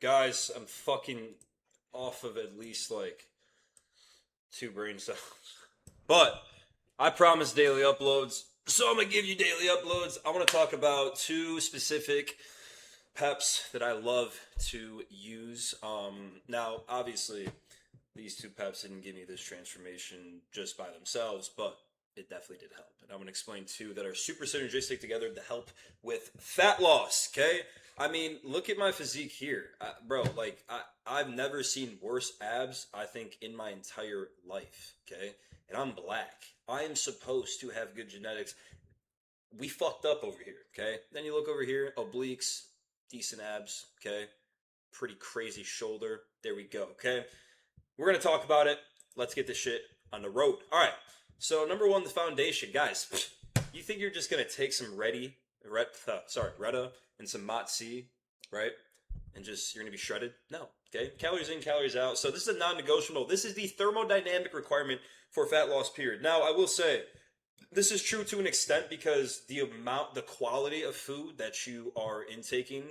Guys, I'm fucking off of at least like two brain cells. But I promise daily uploads, so I'm gonna give you daily uploads. I want to talk about two specific peps that I love to use. Now, obviously, these two peps didn't give me this transformation just by themselves, but it definitely did help. And I'm going to explain two that are super synergistic together to help with fat loss, okay? I mean, look at my physique here. Bro, like, I've never seen worse abs, I think, in my entire life, okay? And I'm black. I am supposed to have good genetics. We fucked up over here, okay? Then you look over here, obliques, decent abs, okay? Pretty crazy shoulder. There we go, okay? We're going to talk about it. Let's get this shit on the road. All right. So, number one, the foundation. Guys, you think you're just going to take some Retta and some Mott C, right? And just, you're going to be shredded? No. Okay. Calories in, calories out. So, this is a non negotiable. This is the thermodynamic requirement for fat loss period. Now, I will say, this is true to an extent because the quality of food that you are intaking,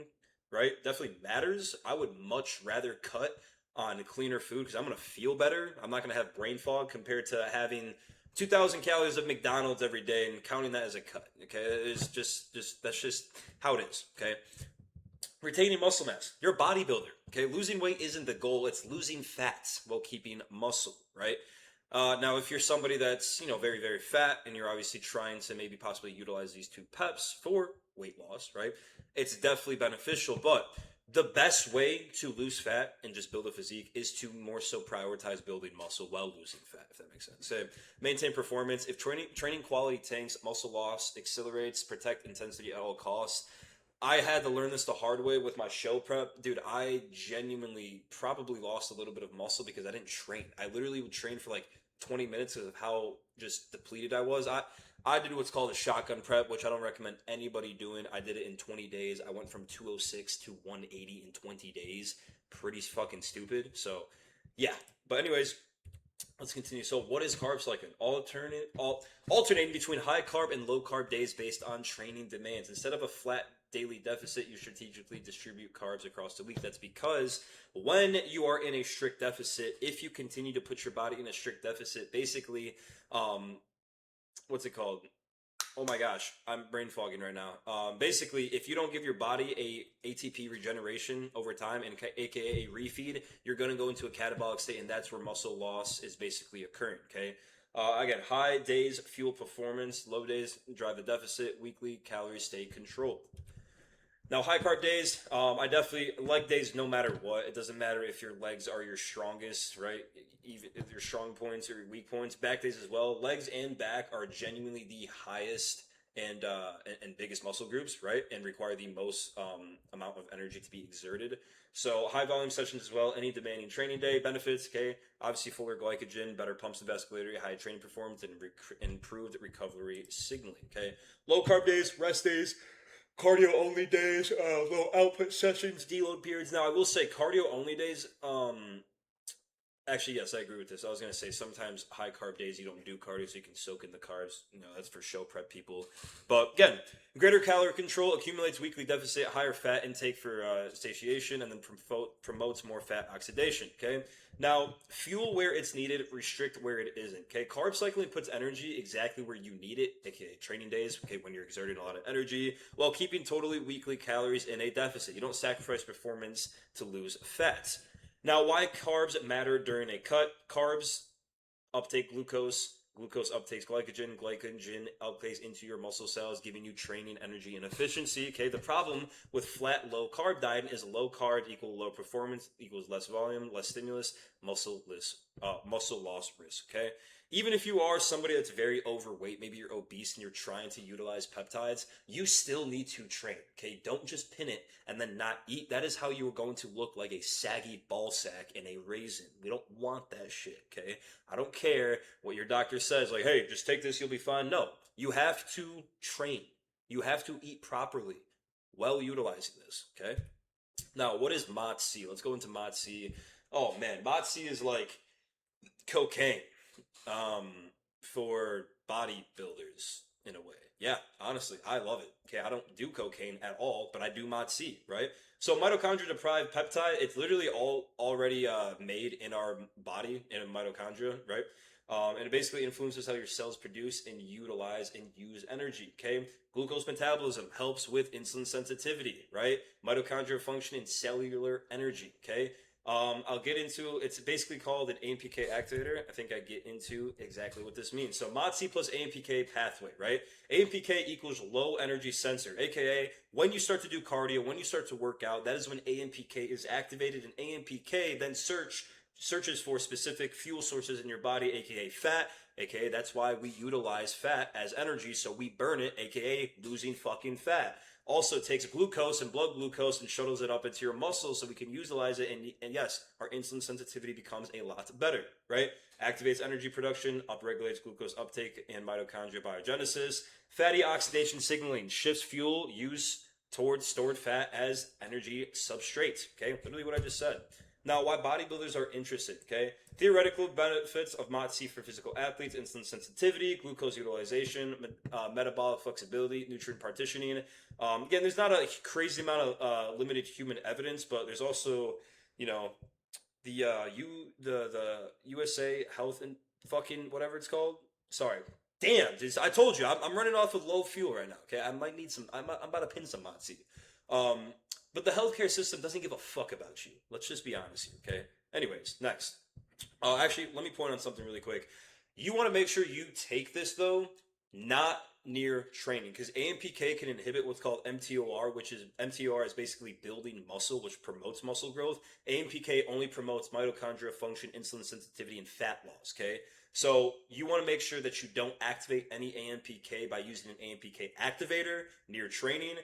right, definitely matters. I would much rather cut on cleaner food because I'm gonna feel better. I'm not gonna have brain fog compared to having 2,000 calories of McDonald's every day and counting that as a cut. Okay, it's just that's just how it is. Okay, retaining muscle mass. You're a bodybuilder. Okay, losing weight isn't the goal. It's losing fats while keeping muscle. Right. Now, if you're somebody that's very very fat and you're obviously trying to maybe possibly utilize these two peps for weight loss, right? It's definitely beneficial, but the best way to lose fat and just build a physique is to more so prioritize building muscle while losing fat, if that makes sense. So maintain performance. If training quality tanks, muscle loss accelerates, protect intensity at all costs. I had to learn this the hard way with my show prep. Dude, I genuinely probably lost a little bit of muscle because I didn't train. I literally would train for like 20 minutes because of how just depleted I was. I did what's called a shotgun prep, which I don't recommend anybody doing. I did it in 20 days. I went from 206 to 180 in 20 days. Pretty fucking stupid. So, yeah. But anyways, let's continue. So, what is carb cycling? Alternating between high carb and low carb days based on training demands. Instead of a flat daily deficit, you strategically distribute carbs across the week. That's because when you are in a strict deficit, if you continue to put your body in a strict deficit, basically, what's it called? Oh my gosh, I'm brain fogging right now. Basically, if you don't give your body a ATP regeneration over time, and aka a refeed, you're going to go into a catabolic state, and that's where muscle loss is basically occurring. Okay. Again, high days fuel performance, low days drive the deficit. Weekly calories stay controlled. Now, high carb days, I definitely leg days no matter what. It doesn't matter if your legs are your strongest, right? Even if your strong points or your weak points. Back days as well. Legs and back are genuinely the highest and biggest muscle groups, right? And require the most amount of energy to be exerted. So high volume sessions as well. Any demanding training day benefits. Okay, obviously fuller glycogen, better pumps and vascularity, high training performance, and improved recovery signaling. Okay, low carb days, rest days, cardio only days, low output sessions, deload periods. Now, I will say cardio only days. Actually, yes, I agree with this. I was gonna say sometimes high carb days you don't do cardio, so you can soak in the carbs. That's for show prep people. But again, greater calorie control accumulates weekly deficit, higher fat intake for satiation, and then promotes more fat oxidation. Okay. Now, fuel where it's needed, restrict where it isn't. Okay. Carb cycling puts energy exactly where you need it, aka training days. Okay, when you're exerting a lot of energy, while keeping totally weekly calories in a deficit. You don't sacrifice performance to lose fat. Now, why carbs matter during a cut? Carbs uptake glucose. Glucose uptakes glycogen. Glycogen uptakes into your muscle cells, giving you training, energy, and efficiency. Okay, the problem with flat, low carb diet is low carb equal low performance equals less volume, less stimulus, muscle loss risk. Okay, even if you are somebody that's very overweight, maybe you're obese and you're trying to utilize peptides, you still need to train. Okay, don't just pin it and then not eat. That is how you are going to look like a saggy ball sack in a raisin. We don't want that shit. Okay, I don't care what your doctor says, like, hey, just take this, you'll be fine. No, you have to train. You have to eat properly while utilizing this, okay? Now, what is Motzi? Let's go into Motzi. Oh, man, Motzi is like cocaine um, for bodybuilders, in a way. Yeah, honestly, I love it. Okay, I don't do cocaine at all, but I do Mod C, right? So mitochondria deprived peptide, it's literally all already made in our body in a mitochondria, right? And it basically influences how your cells produce and utilize and use energy. Okay, glucose metabolism helps with insulin sensitivity, right? Mitochondria function in cellular energy. Okay, I'll get into it's basically called an AMPK activator. I think I get into exactly what this means. So MOTS plus AMPK pathway, right? AMPK equals low energy sensor, aka when you start to do cardio, when you start to work out, that is when AMPK is activated, and AMPK then searches for specific fuel sources in your body, aka fat, aka that's why we utilize fat as energy, so we burn it, aka losing fucking fat. Also takes glucose and blood glucose and shuttles it up into your muscles so we can utilize it, and yes, our insulin sensitivity becomes a lot better, right? Activates energy production, upregulates glucose uptake and mitochondria biogenesis. Fatty oxidation signaling shifts fuel use towards stored fat as energy substrate. Okay, literally what I just said. Now, why bodybuilders are interested, okay? Theoretical benefits of MOTS for physical athletes: insulin sensitivity, glucose utilization, metabolic flexibility, nutrient partitioning. Again, there's not a crazy amount of limited human evidence, but there's also, you know, the USA Health and fucking whatever it's called. Sorry, damn, I told you I'm running off of low fuel right now. Okay, I might need some. I'm about to pin some Motzi. Um, but the healthcare system doesn't give a fuck about you. Let's just be honest here. Okay. Anyways, next. Actually, let me point on something really quick. You want to make sure you take this though, not near training, because AMPK can inhibit what's called MTOR, which is MTOR is basically building muscle, which promotes muscle growth. AMPK only promotes mitochondria function, insulin sensitivity, and fat loss. Okay, so you want to make sure that you don't activate any AMPK by using an AMPK activator near training.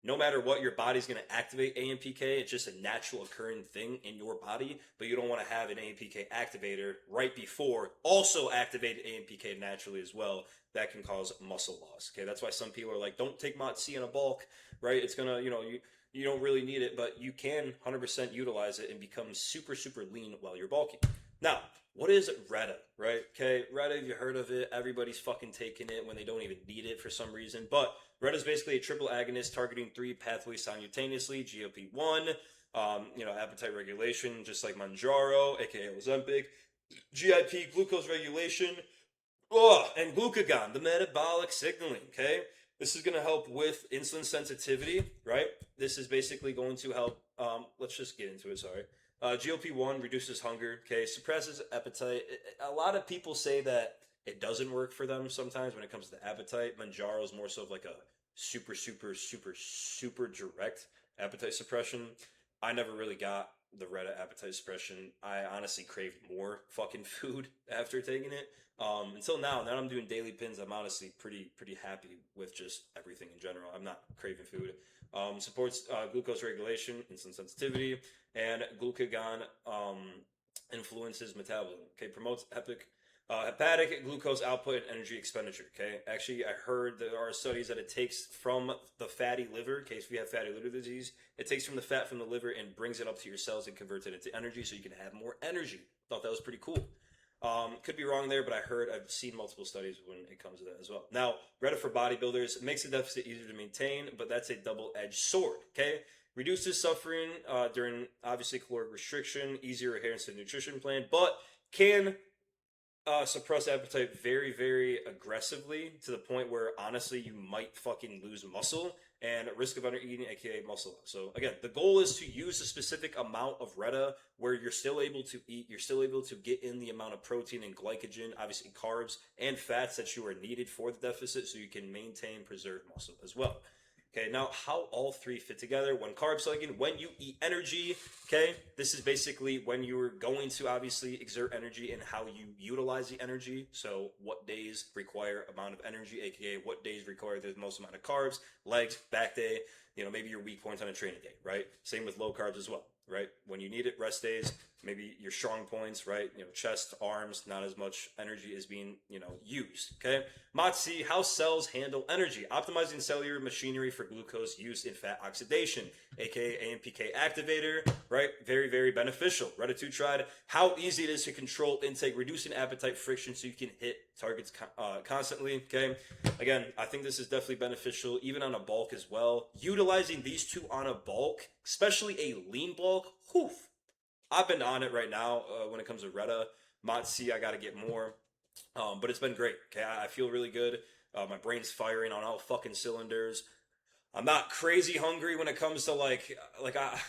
No matter what, your body's going to activate AMPK. It's just a natural occurring thing in your body, but you don't want to have an AMPK activator right before also activate AMPK naturally as well. That can cause muscle loss. Okay, that's why some people are like, don't take MOT C in a bulk, right? It's gonna, you don't really need it, but you can 100% utilize it and become super, super lean while you're bulking. Now, what is Retta, right? Okay, Retta, you heard of it. Everybody's fucking taking it when they don't even need it for some reason. But Retta is basically a triple agonist targeting 3 pathways simultaneously: GLP-1, appetite regulation, just like Manjaro, aka Ozempic, GIP, glucose regulation, and glucagon, the metabolic signaling. Okay, this is going to help with insulin sensitivity, right? This is basically going to help. Let's just get into it. Sorry. GLP-1 reduces hunger, okay, suppresses appetite. A lot of people say that it doesn't work for them sometimes when it comes to appetite. Manjaro is more so of like a super, super, super, super direct appetite suppression. I never really got the Retta appetite suppression. I honestly craved more fucking food after taking it. Until now I'm doing daily pins, I'm honestly pretty happy with just everything in general. I'm not craving food. Supports glucose regulation, insulin sensitivity, and glucagon influences metabolism. Okay, promotes hepatic glucose output and energy expenditure. Okay, actually, I heard there are studies that it takes from the fatty liver. In case we have fatty liver disease, it takes from the fat from the liver and brings it up to your cells and converts it into energy, so you can have more energy. Thought that was pretty cool. Could be wrong there, but I've seen multiple studies when it comes to that as well. Now, Retta for bodybuilders makes the deficit easier to maintain, but that's a double-edged sword. Okay, reduces suffering during obviously caloric restriction, easier adherence to the nutrition plan, but can suppress appetite very, very aggressively to the point where honestly you might fucking lose muscle and risk of undereating, aka muscle loss. So again, the goal is to use a specific amount of Retta where you're still able to eat, you're still able to get in the amount of protein and glycogen, obviously carbs and fats that you are needed for the deficit, so you can maintain preserved muscle as well. Okay, now how all 3 fit together: when carb cycling, when you eat energy. Okay, this is basically when you're going to obviously exert energy and how you utilize the energy. So what days require amount of energy, aka what days require the most amount of carbs: legs, back day, maybe your weak points on a training day, right? Same with low carbs as well, right? When you need it, rest days, maybe your strong points, right? Chest, arms, not as much energy is being, used. Okay. MOTS-c, how cells handle energy, optimizing cellular machinery for glucose use in fat oxidation, aka AMPK activator, right? Very, very beneficial. Retatrutide, how easy it is to control intake, reducing appetite friction so you can hit targets constantly. Okay. Again, I think this is definitely beneficial, even on a bulk as well. Utilizing these two on a bulk, especially a lean bulk, whew, I've been on it right now when it comes to Reta. MOTS-c, I got to get more. But it's been great. Okay, I feel really good. My brain's firing on all fucking cylinders. I'm not crazy hungry when it comes to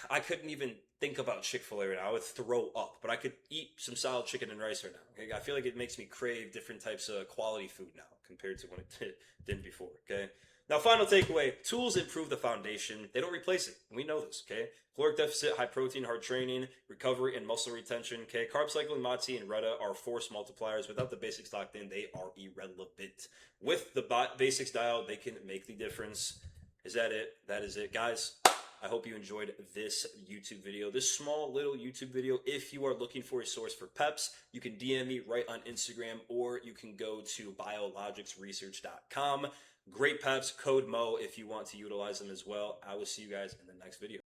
I couldn't even think about Chick-fil-A right now. I would throw up, but I could eat some solid chicken and rice right now. Okay? I feel like it makes me crave different types of quality food now compared to when it didn't before. Okay. Now, final takeaway: tools improve the foundation; they don't replace it. We know this. Okay. Caloric deficit, high protein, hard training, recovery, and muscle retention. Okay. Carb cycling, MOTS-c, and Reta are force multipliers. Without the basics locked in, they are irrelevant. With the basics dialed, they can make the difference. Is that it? That is it, guys. I hope you enjoyed this YouTube video, this small little YouTube video. If you are looking for a source for peps, you can DM me right on Instagram, or you can go to biologicsresearch.com. Great peps, code Mo if you want to utilize them as well. I will see you guys in the next video.